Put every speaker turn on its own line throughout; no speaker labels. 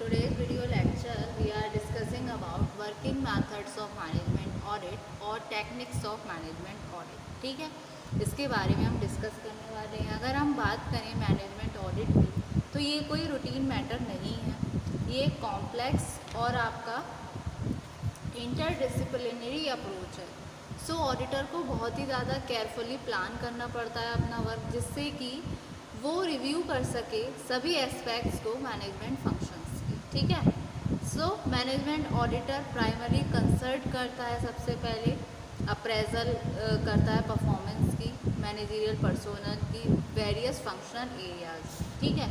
today's video lecture we are discussing about working methods of management audit और techniques of management audit। ठीक है, इसके बारे में हम डिस्कस करने वाले हैं। अगर हम बात करें मैनेजमेंट ऑडिट की तो ये कोई रूटीन मैटर नहीं है, ये कॉम्प्लेक्स और आपका इंटरडिसिप्लिनरी अप्रोच है। सो ऑडिटर को बहुत ही ज़्यादा केयरफुली प्लान करना पड़ता है अपना वर्क, जिससे कि वो रिव्यू कर सके सभी एस्पेक्ट्स को मैनेजमेंट फंक्शंस की। ठीक है, so management auditor primary consult करता है, सबसे पहले अप्रेजल करता है परफॉर्मेंस की, मैनेजरियल पर्सोनल की, वेरियस फंक्शनल एरियाज। ठीक है,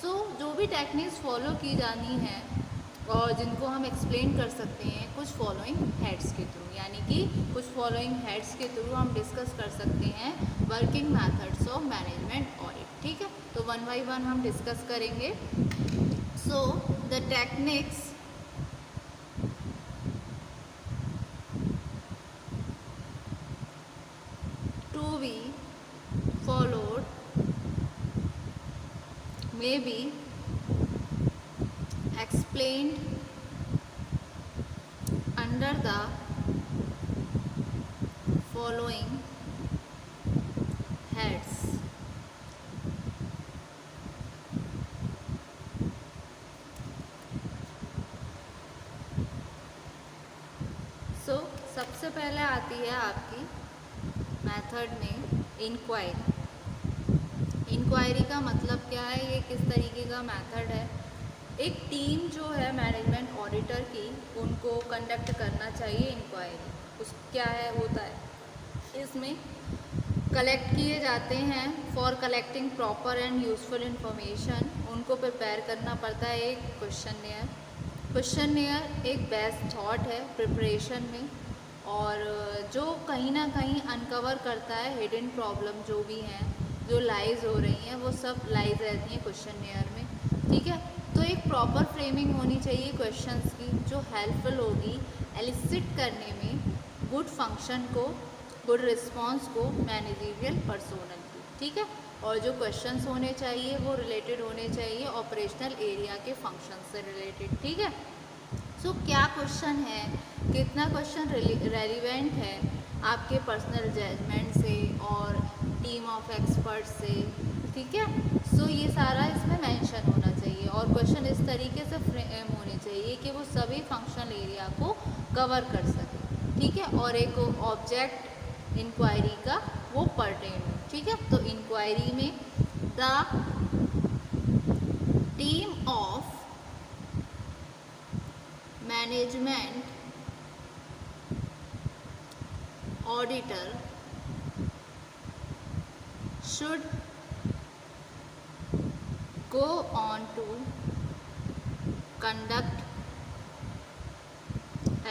सो जो भी टेक्निक्स फॉलो की जानी है और जिनको हम एक्सप्लेन कर सकते हैं कुछ फॉलोइंग हेड्स के थ्रू, यानी कि कुछ फॉलोइंग हेड्स के थ्रू हम डिस्कस कर सकते हैं working methods of management audit. ठीक है, तो वन बाय वन हम डिस्कस करेंगे। So the techniques to be followed may be explained under the following heads. So सबसे पहले आती है आपकी मेथड में इंक्वायरी। इंक्वायरी का मतलब क्या है, ये किस तरीके का मेथड है। एक टीम जो है मैनेजमेंट ऑडिटर की, उनको कंडक्ट करना चाहिए इंक्वायरी। उस क्या है होता है, इसमें कलेक्ट किए जाते हैं for collecting proper and useful information. उनको प्रिपेयर करना पड़ता है एक क्वेश्चननेयर। क्वेश्चननेयर एक बेस्ट थॉट है प्रिपरेशन में, और जो कहीं ना कहीं अनकवर करता है हिडन प्रॉब्लम जो भी हैं, जो लाइज हो रही हैं, वो सब लाइज रहती हैं क्वेश्चननेयर में। ठीक है, तो एक प्रॉपर फ्रेमिंग होनी चाहिए क्वेश्चंस की, जो हेल्पफुल होगी एलिसिट करने में गुड फंक्शन को, गुड रिस्पांस को मैनेजरियल पर्सोनल की। ठीक है, और जो क्वेश्चंस होने चाहिए वो रिलेटेड होने चाहिए ऑपरेशनल एरिया के फंक्शन से रिलेटेड। ठीक है, सो क्या क्वेश्चन है, कितना क्वेश्चन रेलिवेंट है आपके पर्सनल जजमेंट से और टीम ऑफ एक्सपर्ट से। ठीक है, सो ये सारा इसमें मेंशन होना चाहिए, और क्वेश्चन इस तरीके से फ्रेम होने चाहिए कि वो सभी फंक्शनल एरिया को कवर कर सके। ठीक है, और एक ऑब्जेक्ट इंक्वायरी का वो पर्टेन हो। ठीक है, तो इंक्वायरी में the team of management auditor should go on to conduct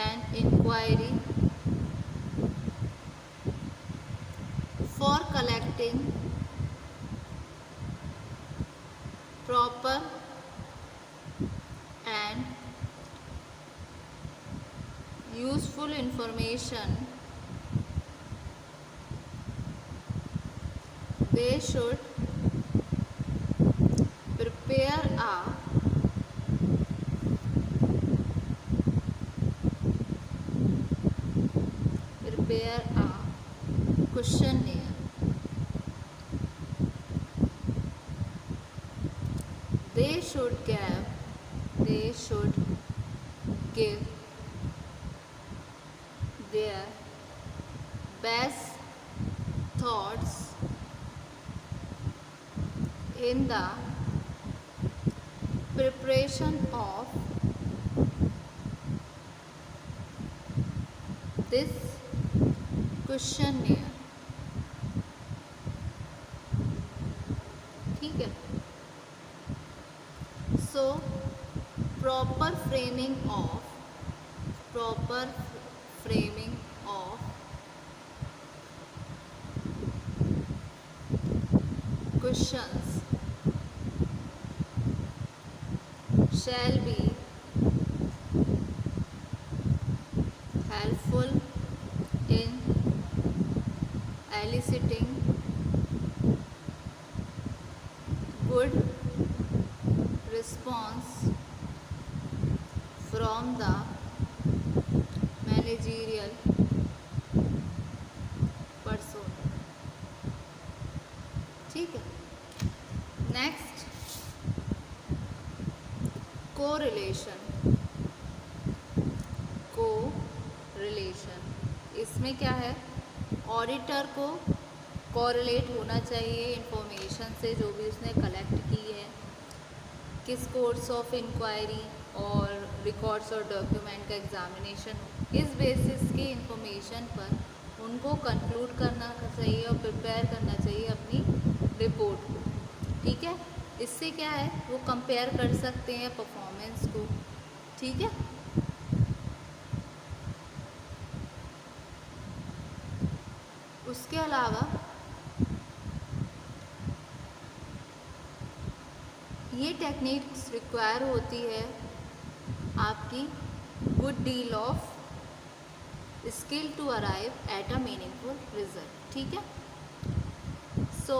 an inquiry for collecting proper and useful information. They should prepare a questionnaire. They should give their best thoughts in the preparation of this questionnaire। ठीक है, so proper framing of questions shall be helpful in eliciting good response from the managerial person. ठीक है. Next, correlation. इसमें क्या है, auditor को correlate होना चाहिए इंफॉर्मेशन से जो भी उसने कलेक्ट की है, किस कोर्स ऑफ इंक्वायरी और रिकॉर्ड्स और डॉक्यूमेंट का एग्जामिनेशन हो, इस बेसिस की इंफॉर्मेशन पर उनको कंक्लूड करना चाहिए और प्रिपेयर करना चाहिए अपनी रिपोर्ट को. ठीक है. इससे क्या है, वो कंपेयर कर सकते हैं परफॉर्मेंस को. ठीक है. उसके अलावा ये टेक्निक्स रिक्वायर होती है आपकी good deal of skill to arrive at a meaningful result. ठीक है. So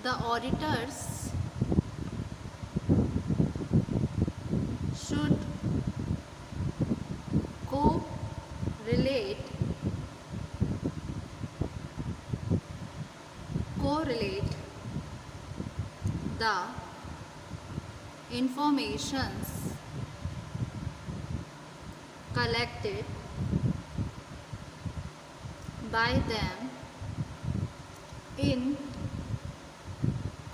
the auditors should correlate the informations collected by them in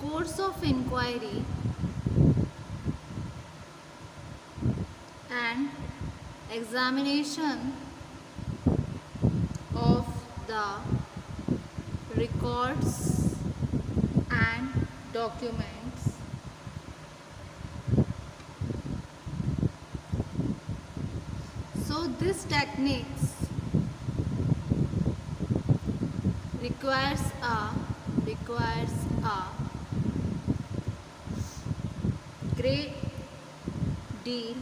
course of inquiry and examination of the records and documents. So this techniques requires a great deal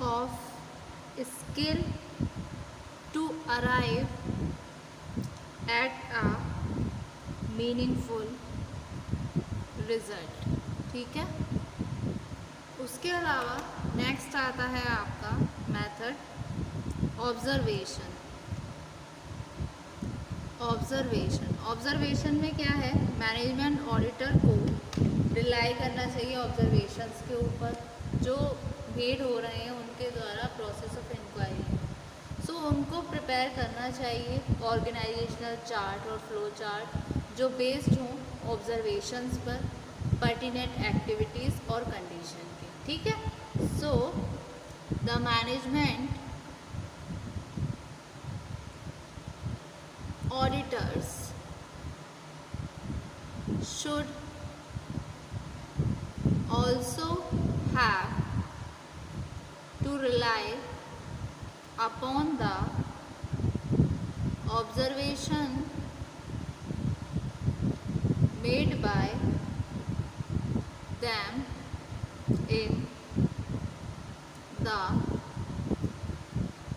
of skill to arrive at a meaningful result. ठीक है. उसके अलावा next आता है आपका method observation. Observation में क्या है, मैनेजमेंट ऑडिटर को रिलाई करना चाहिए ऑब्जर्वेशंस के ऊपर जो मेड हो रहे हैं उनके द्वारा प्रोसेस ऑफ इंक्वायरी. सो उनको प्रिपेयर करना चाहिए ऑर्गेनाइजेशनल चार्ट और फ्लो चार्ट जो बेस्ड हों ऑब्जर्वेशंस पर, पर्टिनेंट एक्टिविटीज़ और कंडीशन के. ठीक है. So the management auditors should also have to rely upon the observation made by them in the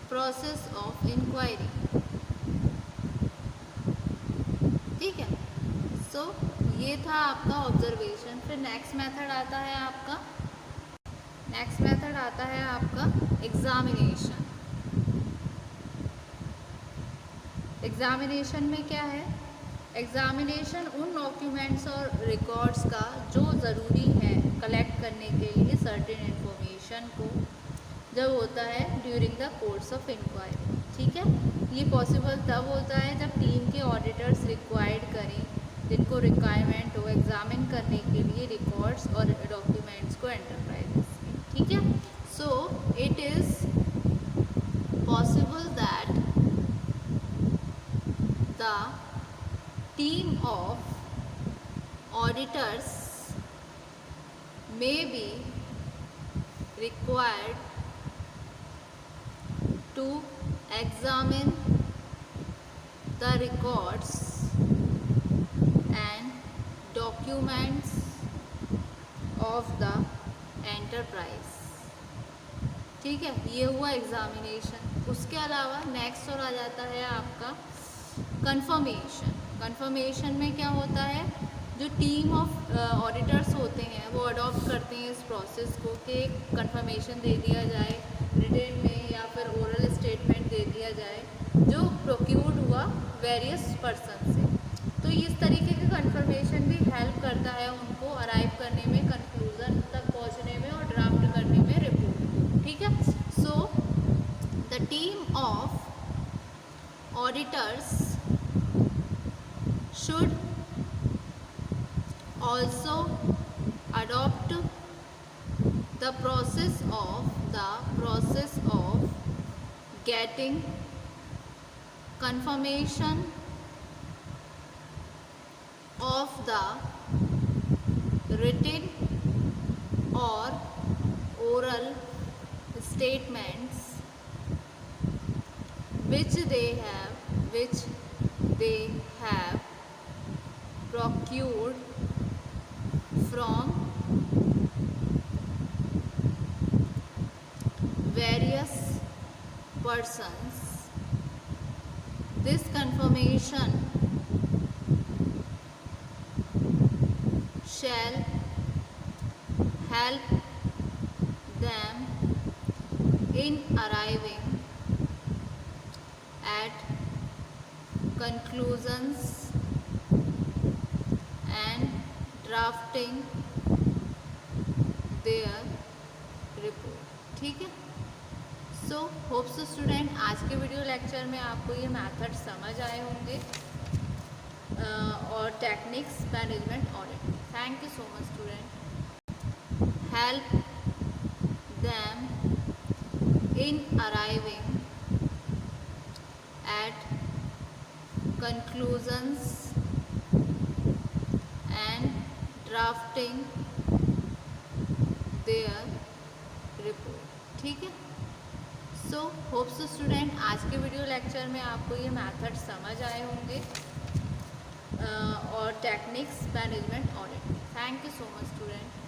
process of inquiry. ठीक है. सो ये था आपका ऑब्जर्वेशन. फिर नेक्स्ट मेथड आता है आपका एग्जामिनेशन. एग्जामिनेशन में क्या है, एग्जामिनेशन उन डॉक्यूमेंट्स और रिकॉर्ड्स का जो ज़रूरी है कलेक्ट करने के लिए सर्टेन इन्फॉर्मेशन को, जब होता है during the course of inquiry. ठीक है. ये पॉसिबल तब होता है जब टीम के ऑडिटर्स रिक्वायर्ड करें, जिनको रिक्वायरमेंट हो एग्जामिन करने के लिए रिकॉर्ड्स और डॉक्यूमेंट्स को एंटरप्राइजेस में. ठीक है. So it is possible that the team of auditors may be required to examine the records and documents of the enterprise. ठीक है. ये हुआ एग्जामिनेशन. उसके अलावा नेक्स्ट और आ जाता है आपका कंफर्मेशन. कंफर्मेशन में क्या होता है, जो टीम ऑफ ऑडिटर्स होते हैं वो अडॉप्ट करते हैं इस प्रोसेस को कि कंफर्मेशन दे दिया जाए रिटेन में या फिर ओरल स्टेटमेंट दे दिया जाए जो प्रोक्यूर्ड हुआ वेरियस पर्सन से। तो इस तरीके का कंफर्मेशन भी हेल्प करता है उनको अराइव करने में, कंक्लूजन तक पहुंचने में और ड्राफ्ट करने में रिपोर्ट। ठीक है, so the team of auditors should also adopt the process of getting confirmation of the written or oral statements which they have procured from various persons. This confirmation shall help them in arriving at conclusions and drafting their report। ठीक है, so hopes student आज के video lecture में आपको ये method समझ आए होंगे और techniques management audit. Thank you so much student. Help them in arriving at conclusions and drafting their report। ठीक है, सो होप्स स्टूडेंट आज के वीडियो लेक्चर में आपको ये मेथड समझ आए होंगे और techniques management audit. Thank you so much student.